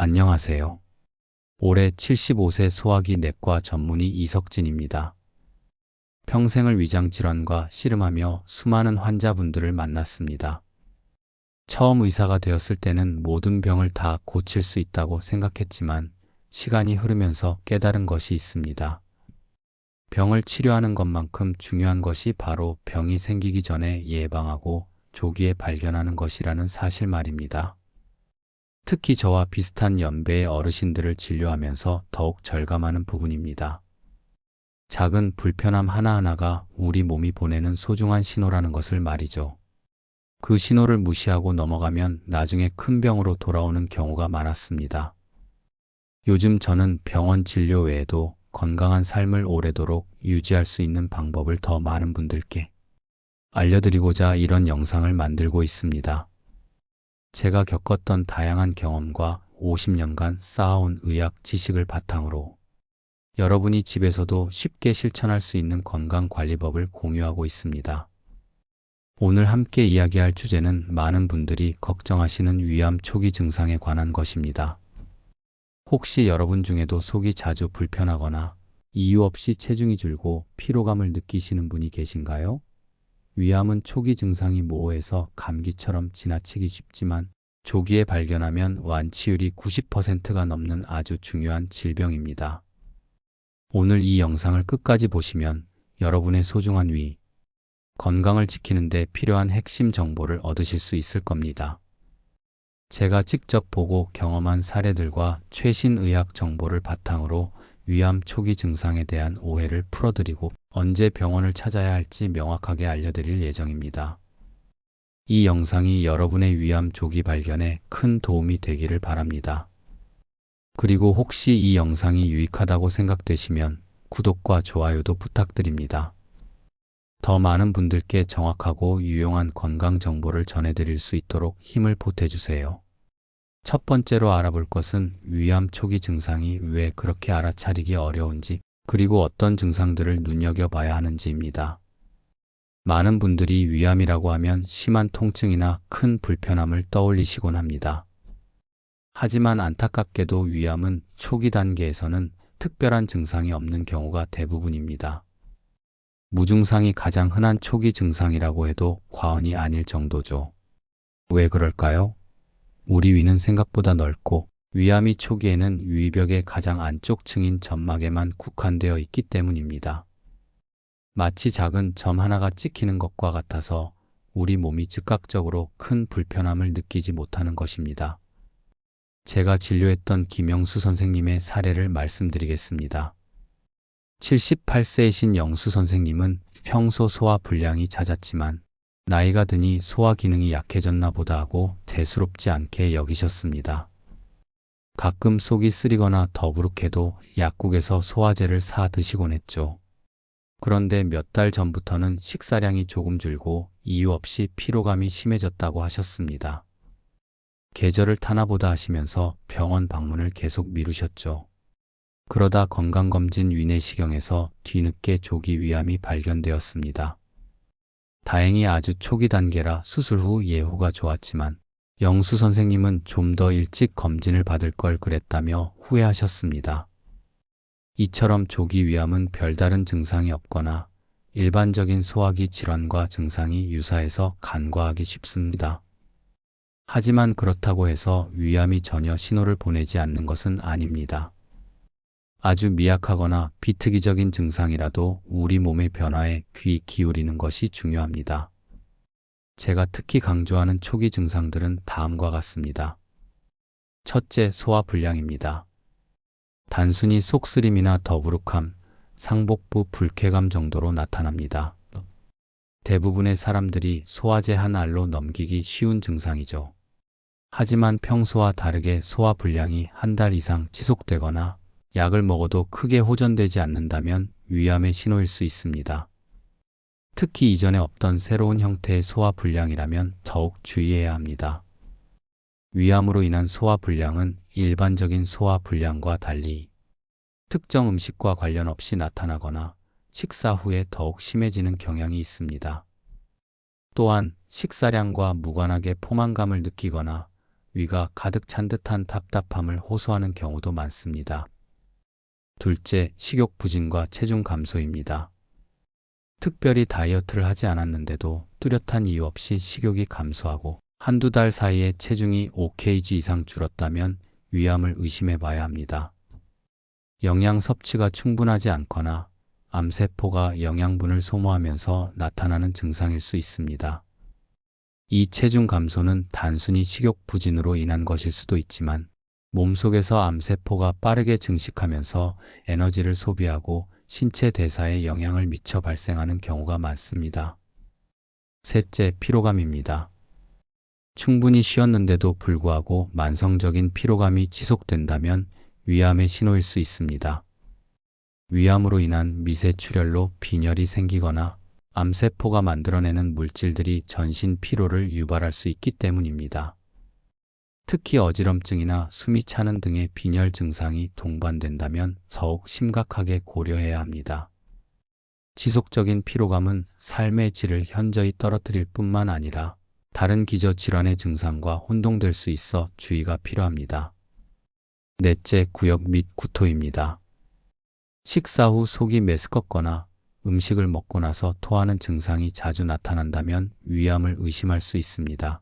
안녕하세요. 올해 75세 소화기 내과 전문의 이석진입니다. 평생을 위장질환과 씨름하며 수많은 환자분들을 만났습니다. 처음 의사가 되었을 때는 모든 병을 다 고칠 수 있다고 생각했지만 시간이 흐르면서 깨달은 것이 있습니다. 병을 치료하는 것만큼 중요한 것이 바로 병이 생기기 전에 예방하고 조기에 발견하는 것이라는 사실 말입니다. 특히 저와 비슷한 연배의 어르신들을 진료하면서 더욱 절감하는 부분입니다. 작은 불편함 하나하나가 우리 몸이 보내는 소중한 신호라는 것을 말이죠. 그 신호를 무시하고 넘어가면 나중에 큰 병으로 돌아오는 경우가 많았습니다. 요즘 저는 병원 진료 외에도 건강한 삶을 오래도록 유지할 수 있는 방법을 더 많은 분들께 알려드리고자 이런 영상을 만들고 있습니다. 제가 겪었던 다양한 경험과 50년간 쌓아온 의학 지식을 바탕으로 여러분이 집에서도 쉽게 실천할 수 있는 건강관리법을 공유하고 있습니다. 오늘 함께 이야기할 주제는 많은 분들이 걱정하시는 위암 초기 증상에 관한 것입니다. 혹시 여러분 중에도 속이 자주 불편하거나 이유 없이 체중이 줄고 피로감을 느끼시는 분이 계신가요? 위암은 초기 증상이 모호해서 감기처럼 지나치기 쉽지만 조기에 발견하면 완치율이 90%가 넘는 아주 중요한 질병입니다. 오늘 이 영상을 끝까지 보시면 여러분의 소중한 위, 건강을 지키는 데 필요한 핵심 정보를 얻으실 수 있을 겁니다. 제가 직접 보고 경험한 사례들과 최신 의학 정보를 바탕으로 위암 초기 증상에 대한 오해를 풀어드리고 언제 병원을 찾아야 할지 명확하게 알려드릴 예정입니다. 이 영상이 여러분의 위암 조기 발견에 큰 도움이 되기를 바랍니다. 그리고 혹시 이 영상이 유익하다고 생각되시면 구독과 좋아요도 부탁드립니다. 더 많은 분들께 정확하고 유용한 건강 정보를 전해드릴 수 있도록 힘을 보태주세요. 첫 번째로 알아볼 것은 위암 초기 증상이 왜 그렇게 알아차리기 어려운지 그리고 어떤 증상들을 눈여겨봐야 하는지입니다. 많은 분들이 위암이라고 하면 심한 통증이나 큰 불편함을 떠올리시곤 합니다. 하지만 안타깝게도 위암은 초기 단계에서는 특별한 증상이 없는 경우가 대부분입니다. 무증상이 가장 흔한 초기 증상이라고 해도 과언이 아닐 정도죠. 왜 그럴까요? 우리 위는 생각보다 넓고 위암이 초기에는 위벽의 가장 안쪽 층인 점막에만 국한되어 있기 때문입니다. 마치 작은 점 하나가 찍히는 것과 같아서 우리 몸이 즉각적으로 큰 불편함을 느끼지 못하는 것입니다. 제가 진료했던 김영수 선생님의 사례를 말씀드리겠습니다. 78세이신 영수 선생님은 평소 소화 불량이 잦았지만 나이가 드니 소화 기능이 약해졌나 보다 하고 대수롭지 않게 여기셨습니다. 가끔 속이 쓰리거나 더부룩해도 약국에서 소화제를 사 드시곤 했죠. 그런데 몇 달 전부터는 식사량이 조금 줄고 이유 없이 피로감이 심해졌다고 하셨습니다. 계절을 타나보다 하시면서 병원 방문을 계속 미루셨죠. 그러다 건강검진 위내시경에서 뒤늦게 조기 위암이 발견되었습니다. 다행히 아주 초기 단계라 수술 후 예후가 좋았지만 영수 선생님은 좀 더 일찍 검진을 받을 걸 그랬다며 후회하셨습니다. 이처럼 조기 위암은 별다른 증상이 없거나 일반적인 소화기 질환과 증상이 유사해서 간과하기 쉽습니다. 하지만 그렇다고 해서 위암이 전혀 신호를 보내지 않는 것은 아닙니다. 아주 미약하거나 비특이적인 증상이라도 우리 몸의 변화에 귀 기울이는 것이 중요합니다. 제가 특히 강조하는 초기 증상들은 다음과 같습니다. 첫째, 소화 불량입니다. 단순히 속쓰림이나 더부룩함, 상복부 불쾌감 정도로 나타납니다. 대부분의 사람들이 소화제 한 알로 넘기기 쉬운 증상이죠. 하지만 평소와 다르게 소화 불량이 한 달 이상 지속되거나 약을 먹어도 크게 호전되지 않는다면 위암의 신호일 수 있습니다. 특히 이전에 없던 새로운 형태의 소화 불량이라면 더욱 주의해야 합니다. 위암으로 인한 소화 불량은 일반적인 소화 불량과 달리 특정 음식과 관련 없이 나타나거나 식사 후에 더욱 심해지는 경향이 있습니다. 또한 식사량과 무관하게 포만감을 느끼거나 위가 가득 찬 듯한 답답함을 호소하는 경우도 많습니다. 둘째, 식욕 부진과 체중 감소입니다. 특별히 다이어트를 하지 않았는데도 뚜렷한 이유 없이 식욕이 감소하고 한두 달 사이에 체중이 5kg 이상 줄었다면 위암을 의심해 봐야 합니다. 영양 섭취가 충분하지 않거나 암세포가 영양분을 소모하면서 나타나는 증상일 수 있습니다. 이 체중 감소는 단순히 식욕 부진으로 인한 것일 수도 있지만 몸속에서 암세포가 빠르게 증식하면서 에너지를 소비하고 신체 대사에 영향을 미쳐 발생하는 경우가 많습니다. 셋째, 피로감입니다. 충분히 쉬었는데도 불구하고 만성적인 피로감이 지속된다면 위암의 신호일 수 있습니다. 위암으로 인한 미세출혈로 빈혈이 생기거나 암세포가 만들어내는 물질들이 전신 피로를 유발할 수 있기 때문입니다. 특히 어지럼증이나 숨이 차는 등의 빈혈 증상이 동반된다면 더욱 심각하게 고려해야 합니다. 지속적인 피로감은 삶의 질을 현저히 떨어뜨릴 뿐만 아니라 다른 기저질환의 증상과 혼동될 수 있어 주의가 필요합니다. 넷째, 구역 및 구토입니다. 식사 후 속이 메스껍거나 음식을 먹고 나서 토하는 증상이 자주 나타난다면 위암을 의심할 수 있습니다.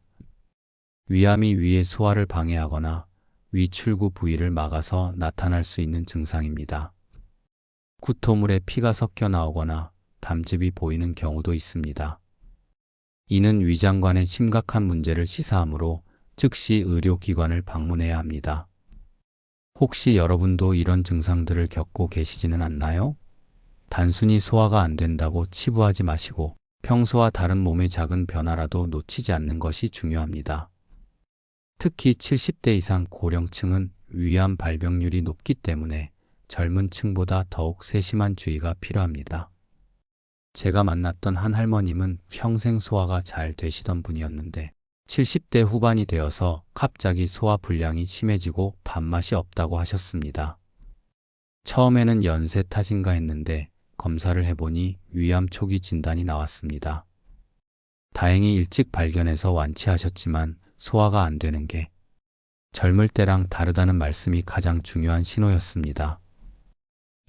위암이 위의 소화를 방해하거나 위 출구 부위를 막아서 나타날 수 있는 증상입니다. 구토물에 피가 섞여 나오거나 담즙이 보이는 경우도 있습니다. 이는 위장관의 심각한 문제를 시사하므로 즉시 의료기관을 방문해야 합니다. 혹시 여러분도 이런 증상들을 겪고 계시지는 않나요? 단순히 소화가 안 된다고 치부하지 마시고 평소와 다른 몸의 작은 변화라도 놓치지 않는 것이 중요합니다. 특히 70대 이상 고령층은 위암 발병률이 높기 때문에 젊은 층보다 더욱 세심한 주의가 필요합니다. 제가 만났던 한 할머님은 평생 소화가 잘 되시던 분이었는데 70대 후반이 되어서 갑자기 소화 불량이 심해지고 밥맛이 없다고 하셨습니다. 처음에는 연세 탓인가 했는데 검사를 해보니 위암 초기 진단이 나왔습니다. 다행히 일찍 발견해서 완치하셨지만 소화가 안 되는 게 젊을 때랑 다르다는 말씀이 가장 중요한 신호였습니다.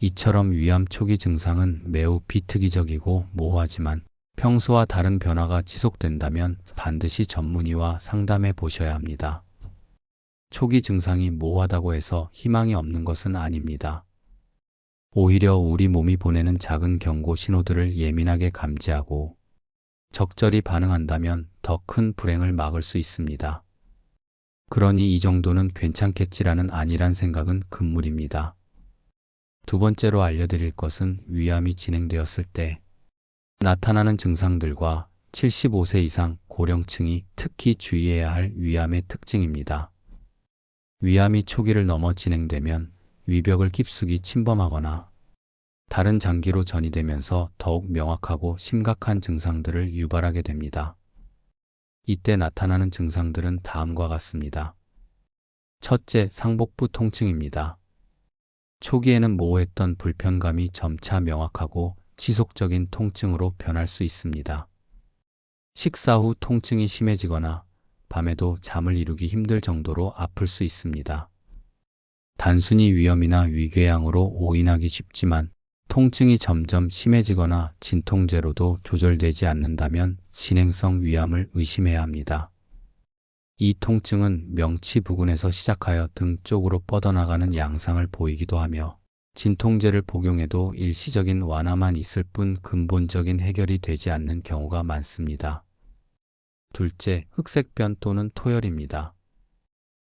이처럼 위암 초기 증상은 매우 비특이적이고 모호하지만 평소와 다른 변화가 지속된다면 반드시 전문의와 상담해 보셔야 합니다. 초기 증상이 모호하다고 해서 희망이 없는 것은 아닙니다. 오히려 우리 몸이 보내는 작은 경고 신호들을 예민하게 감지하고 적절히 반응한다면 더 큰 불행을 막을 수 있습니다. 그러니 이 정도는 괜찮겠지라는 안일한 생각은 금물입니다. 두 번째로 알려드릴 것은 위암이 진행되었을 때 나타나는 증상들과 75세 이상 고령층이 특히 주의해야 할 위암의 특징입니다. 위암이 초기를 넘어 진행되면 위벽을 깊숙이 침범하거나 다른 장기로 전이되면서 더욱 명확하고 심각한 증상들을 유발하게 됩니다. 이때 나타나는 증상들은 다음과 같습니다. 첫째, 상복부 통증입니다. 초기에는 모호했던 불편감이 점차 명확하고 지속적인 통증으로 변할 수 있습니다. 식사 후 통증이 심해지거나 밤에도 잠을 이루기 힘들 정도로 아플 수 있습니다. 단순히 위염이나 위궤양으로 오인하기 쉽지만 통증이 점점 심해지거나 진통제로도 조절되지 않는다면 진행성 위암을 의심해야 합니다. 이 통증은 명치 부근에서 시작하여 등 쪽으로 뻗어나가는 양상을 보이기도 하며 진통제를 복용해도 일시적인 완화만 있을 뿐 근본적인 해결이 되지 않는 경우가 많습니다. 둘째, 흑색변 또는 토열입니다.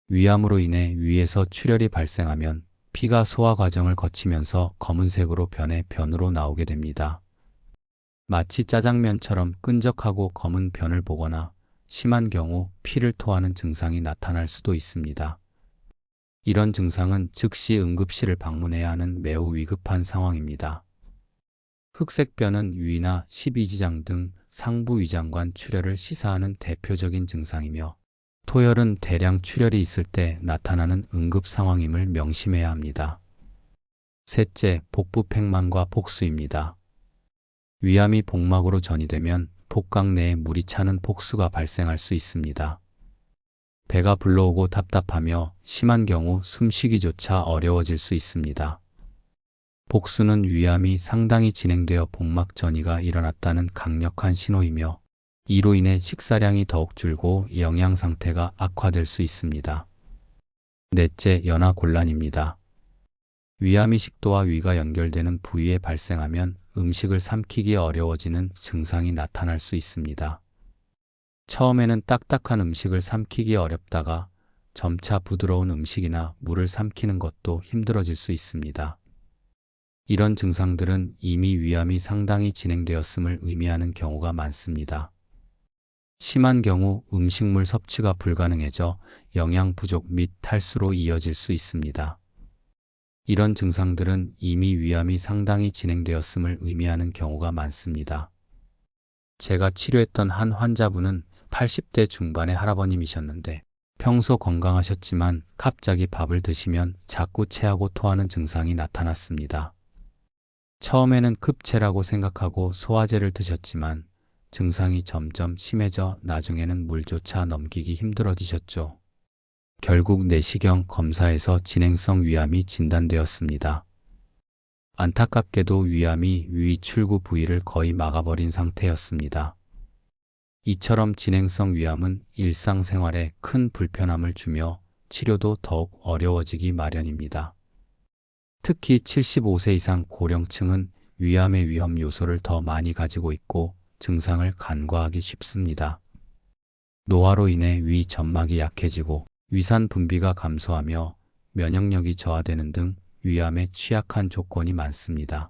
위암으로 인해 위에서 출혈이 발생하면 피가 소화 과정을 거치면서 검은색으로 변해 변으로 나오게 됩니다. 마치 짜장면처럼 끈적하고 검은 변을 보거나 심한 경우 피를 토하는 증상이 나타날 수도 있습니다. 이런 증상은 즉시 응급실을 방문해야 하는 매우 위급한 상황입니다. 흑색변은 위나 십이지장 등 상부 위장관 출혈을 시사하는 대표적인 증상이며 토열은 대량 출혈이 있을 때 나타나는 응급 상황임을 명심해야 합니다. 셋째, 복부 팽만과 폭수입니다. 위암이 복막으로 전이되면 복강 내에 물이 차는 폭수가 발생할 수 있습니다. 배가 불러오고 답답하며 심한 경우 숨쉬기조차 어려워질 수 있습니다. 복수는 위암이 상당히 진행되어 복막 전이가 일어났다는 강력한 신호이며 이로 인해 식사량이 더욱 줄고 영양 상태가 악화될 수 있습니다. 넷째, 연하곤란입니다. 위암이 식도와 위가 연결되는 부위에 발생하면 음식을 삼키기 어려워지는 증상이 나타날 수 있습니다. 처음에는 딱딱한 음식을 삼키기 어렵다가 점차 부드러운 음식이나 물을 삼키는 것도 힘들어질 수 있습니다. 이런 증상들은 이미 위암이 상당히 진행되었음을 의미하는 경우가 많습니다. 심한 경우 음식물 섭취가 불가능해져 영양 부족 및 탈수로 이어질 수 있습니다. 이런 증상들은 이미 위암이 상당히 진행되었음을 의미하는 경우가 많습니다. 제가 치료했던 한 환자분은 80대 중반의 할아버님이셨는데 평소 건강하셨지만 갑자기 밥을 드시면 자꾸 체하고 토하는 증상이 나타났습니다. 처음에는 급체라고 생각하고 소화제를 드셨지만 증상이 점점 심해져 나중에는 물조차 넘기기 힘들어지셨죠. 결국 내시경 검사에서 진행성 위암이 진단되었습니다. 안타깝게도 위암이 위 출구 부위를 거의 막아버린 상태였습니다. 이처럼 진행성 위암은 일상생활에 큰 불편함을 주며 치료도 더욱 어려워지기 마련입니다. 특히 75세 이상 고령층은 위암의 위험 요소를 더 많이 가지고 있고 증상을 간과하기 쉽습니다. 노화로 인해 위 점막이 약해지고 위산 분비가 감소하며 면역력이 저하되는 등 위암에 취약한 조건이 많습니다.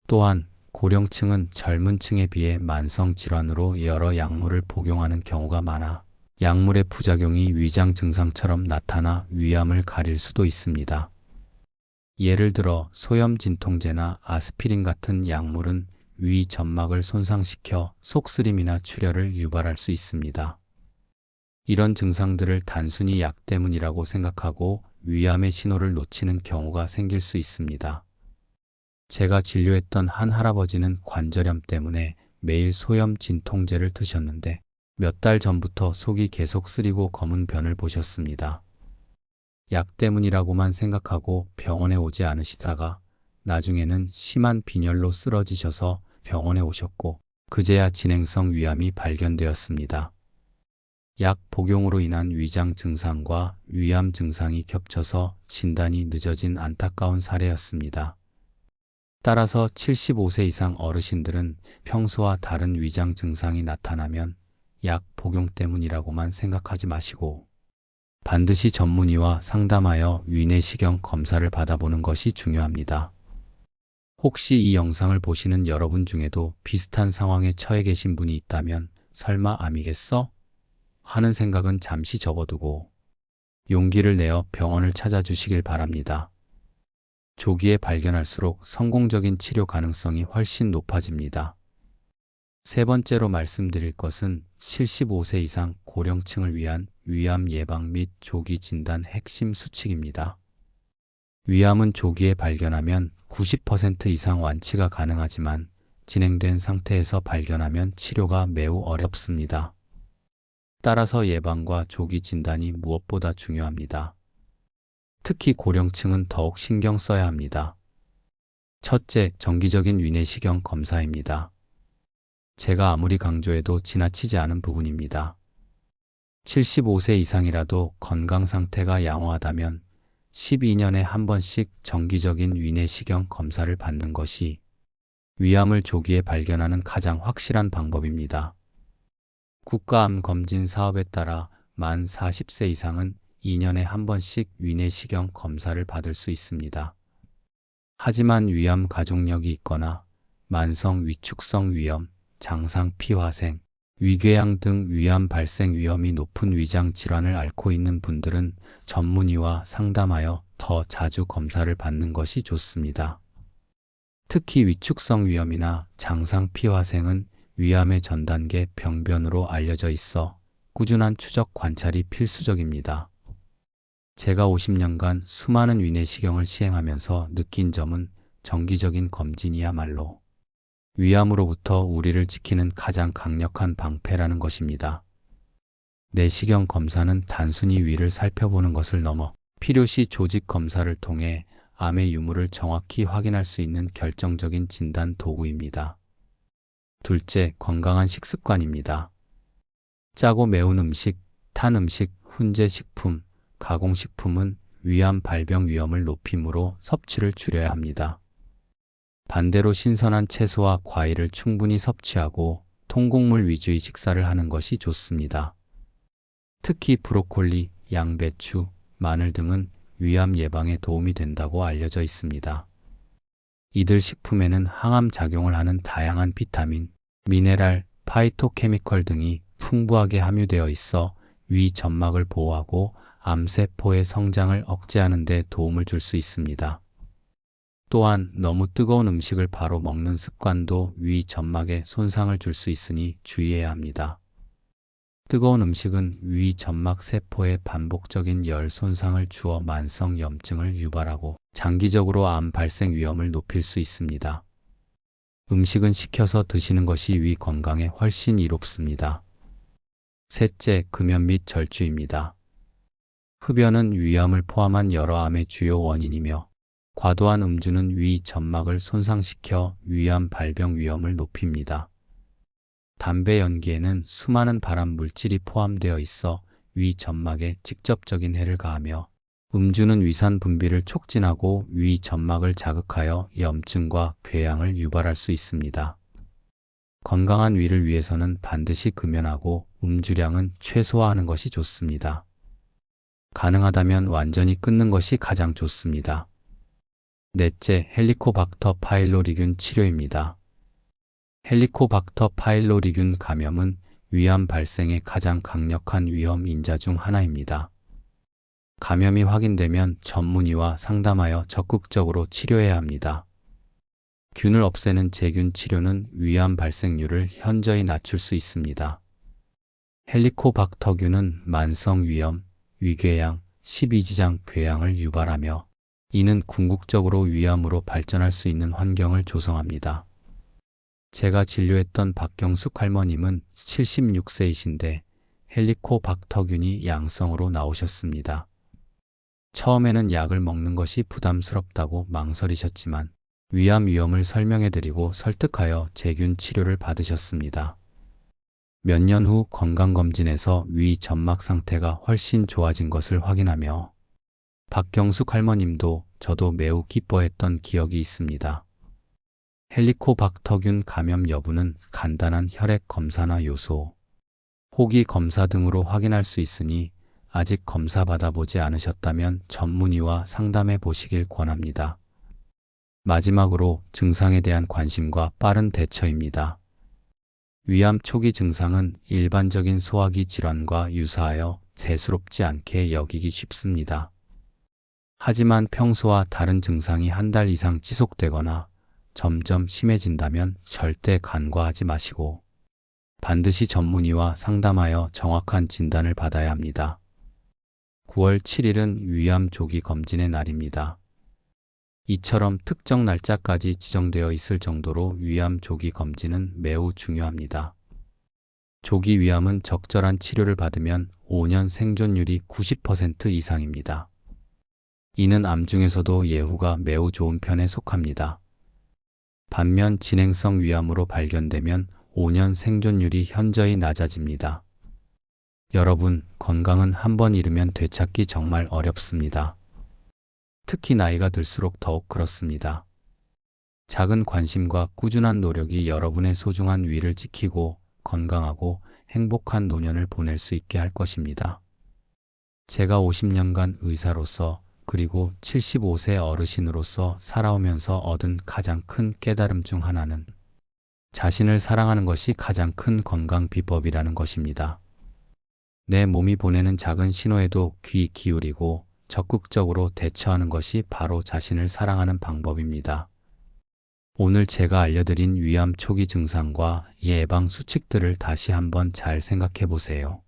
또한 고령층은 젊은 층에 비해 만성 질환으로 여러 약물을 복용하는 경우가 많아 약물의 부작용이 위장 증상처럼 나타나 위암을 가릴 수도 있습니다. 예를 들어 소염 진통제나 아스피린 같은 약물은 위 점막을 손상시켜 속쓰림이나 출혈을 유발할 수 있습니다. 이런 증상들을 단순히 약 때문이라고 생각하고 위암의 신호를 놓치는 경우가 생길 수 있습니다. 제가 진료했던 한 할아버지는 관절염 때문에 매일 소염 진통제를 드셨는데 몇 달 전부터 속이 계속 쓰리고 검은 변을 보셨습니다. 약 때문이라고만 생각하고 병원에 오지 않으시다가 나중에는 심한 빈혈로 쓰러지셔서 병원에 오셨고 그제야 진행성 위암이 발견되었습니다. 약 복용으로 인한 위장 증상과 위암 증상이 겹쳐서 진단이 늦어진 안타까운 사례였습니다. 따라서 75세 이상 어르신들은 평소와 다른 위장 증상이 나타나면 약 복용 때문이라고만 생각하지 마시고 반드시 전문의와 상담하여 위내시경 검사를 받아보는 것이 중요합니다. 혹시 이 영상을 보시는 여러분 중에도 비슷한 상황에 처해 계신 분이 있다면 설마 암이겠어? 하는 생각은 잠시 접어두고 용기를 내어 병원을 찾아주시길 바랍니다. 조기에 발견할수록 성공적인 치료 가능성이 훨씬 높아집니다. 세 번째로 말씀드릴 것은 75세 이상 고령층을 위한 위암 예방 및 조기 진단 핵심 수칙입니다. 위암은 조기에 발견하면 90% 이상 완치가 가능하지만 진행된 상태에서 발견하면 치료가 매우 어렵습니다. 따라서 예방과 조기 진단이 무엇보다 중요합니다. 특히 고령층은 더욱 신경 써야 합니다. 첫째, 정기적인 위내시경 검사입니다. 제가 아무리 강조해도 지나치지 않은 부분입니다. 75세 이상이라도 건강 상태가 양호하다면 12년에 한 번씩 정기적인 위내시경 검사를 받는 것이 위암을 조기에 발견하는 가장 확실한 방법입니다. 국가암 검진 사업에 따라 만 40세 이상은 2년에 한 번씩 위내시경 검사를 받을 수 있습니다. 하지만 위암 가족력이 있거나 만성 위축성 위염, 장상 피화생, 위궤양 등 위암 발생 위험이 높은 위장 질환을 앓고 있는 분들은 전문의와 상담하여 더 자주 검사를 받는 것이 좋습니다. 특히 위축성 위염이나 장상 피화생은 위암의 전 단계 병변으로 알려져 있어 꾸준한 추적 관찰이 필수적입니다. 제가 50년간 수많은 위내시경을 시행하면서 느낀 점은 정기적인 검진이야말로 위암으로부터 우리를 지키는 가장 강력한 방패라는 것입니다. 내시경 검사는 단순히 위를 살펴보는 것을 넘어 필요시 조직 검사를 통해 암의 유무를 정확히 확인할 수 있는 결정적인 진단 도구입니다. 둘째, 건강한 식습관입니다. 짜고 매운 음식, 탄 음식, 훈제 식품, 가공식품은 위암 발병 위험을 높이므로 섭취를 줄여야 합니다. 반대로 신선한 채소와 과일을 충분히 섭취하고 통곡물 위주의 식사를 하는 것이 좋습니다. 특히 브로콜리, 양배추, 마늘 등은 위암 예방에 도움이 된다고 알려져 있습니다. 이들 식품에는 항암 작용을 하는 다양한 비타민, 미네랄, 파이토케미컬 등이 풍부하게 함유되어 있어 위 점막을 보호하고 암세포의 성장을 억제하는 데 도움을 줄 수 있습니다. 또한 너무 뜨거운 음식을 바로 먹는 습관도 위 점막에 손상을 줄 수 있으니 주의해야 합니다. 뜨거운 음식은 위 점막 세포에 반복적인 열 손상을 주어 만성 염증을 유발하고 장기적으로 암 발생 위험을 높일 수 있습니다. 음식은 식혀서 드시는 것이 위 건강에 훨씬 이롭습니다. 셋째, 금연 및 절주입니다. 흡연은 위암을 포함한 여러 암의 주요 원인이며 과도한 음주는 위 점막을 손상시켜 위암 발병 위험을 높입니다. 담배 연기에는 수많은 발암 물질이 포함되어 있어 위 점막에 직접적인 해를 가하며 음주는 위산 분비를 촉진하고 위 점막을 자극하여 염증과 궤양을 유발할 수 있습니다. 건강한 위를 위해서는 반드시 금연하고 음주량은 최소화하는 것이 좋습니다. 가능하다면 완전히 끊는 것이 가장 좋습니다. 넷째, 헬리코박터 파일로리균 치료입니다. 헬리코박터 파일로리균 감염은 위암 발생의 가장 강력한 위험 인자 중 하나입니다. 감염이 확인되면 전문의와 상담하여 적극적으로 치료해야 합니다. 균을 없애는 제균 치료는 위암 발생률을 현저히 낮출 수 있습니다. 헬리코박터균은 만성 위염, 위궤양, 십이지장 궤양을 유발하며 이는 궁극적으로 위암으로 발전할 수 있는 환경을 조성합니다. 제가 진료했던 박경숙 할머님은 76세이신데 헬리코박터균이 양성으로 나오셨습니다. 처음에는 약을 먹는 것이 부담스럽다고 망설이셨지만 위암 위험을 설명해드리고 설득하여 제균 치료를 받으셨습니다. 몇 년 후 건강검진에서 위 점막 상태가 훨씬 좋아진 것을 확인하며 박경숙 할머님도 저도 매우 기뻐했던 기억이 있습니다. 헬리코박터균 감염 여부는 간단한 혈액 검사나 요소, 호기 검사 등으로 확인할 수 있으니 아직 검사 받아보지 않으셨다면 전문의와 상담해 보시길 권합니다. 마지막으로 증상에 대한 관심과 빠른 대처입니다. 위암 초기 증상은 일반적인 소화기 질환과 유사하여 대수롭지 않게 여기기 쉽습니다. 하지만 평소와 다른 증상이 한 달 이상 지속되거나 점점 심해진다면 절대 간과하지 마시고 반드시 전문의와 상담하여 정확한 진단을 받아야 합니다. 9월 7일은 위암 조기 검진의 날입니다. 이처럼 특정 날짜까지 지정되어 있을 정도로 위암 조기 검진은 매우 중요합니다. 조기 위암은 적절한 치료를 받으면 5년 생존율이 90% 이상입니다. 이는 암 중에서도 예후가 매우 좋은 편에 속합니다. 반면 진행성 위암으로 발견되면 5년 생존율이 현저히 낮아집니다. 여러분, 건강은 한 번 잃으면 되찾기 정말 어렵습니다. 특히 나이가 들수록 더욱 그렇습니다. 작은 관심과 꾸준한 노력이 여러분의 소중한 위를 지키고 건강하고 행복한 노년을 보낼 수 있게 할 것입니다. 제가 50년간 의사로서 그리고 75세 어르신으로서 살아오면서 얻은 가장 큰 깨달음 중 하나는 자신을 사랑하는 것이 가장 큰 건강 비법이라는 것입니다. 내 몸이 보내는 작은 신호에도 귀 기울이고 적극적으로 대처하는 것이 바로 자신을 사랑하는 방법입니다. 오늘 제가 알려드린 위암 초기 증상과 예방 수칙들을 다시 한번 잘 생각해 보세요.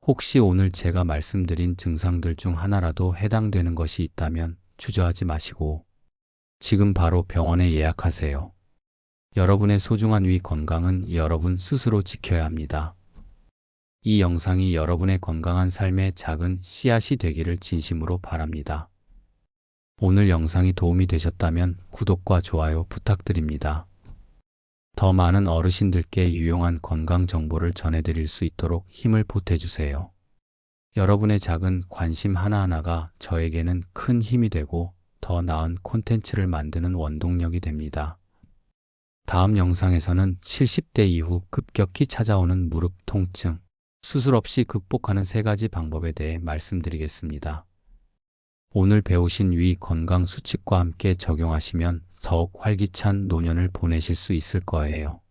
혹시 오늘 제가 말씀드린 증상들 중 하나라도 해당되는 것이 있다면 주저하지 마시고 지금 바로 병원에 예약하세요. 여러분의 소중한 위 건강은 여러분 스스로 지켜야 합니다. 이 영상이 여러분의 건강한 삶의 작은 씨앗이 되기를 진심으로 바랍니다. 오늘 영상이 도움이 되셨다면 구독과 좋아요 부탁드립니다. 더 많은 어르신들께 유용한 건강 정보를 전해드릴 수 있도록 힘을 보태주세요. 여러분의 작은 관심 하나하나가 저에게는 큰 힘이 되고 더 나은 콘텐츠를 만드는 원동력이 됩니다. 다음 영상에서는 70대 이후 급격히 찾아오는 무릎 통증, 수술 없이 극복하는 3가지 방법에 대해 말씀드리겠습니다. 오늘 배우신 위 건강 수칙과 함께 적용하시면 더욱 활기찬 노년을 보내실 수 있을 거예요.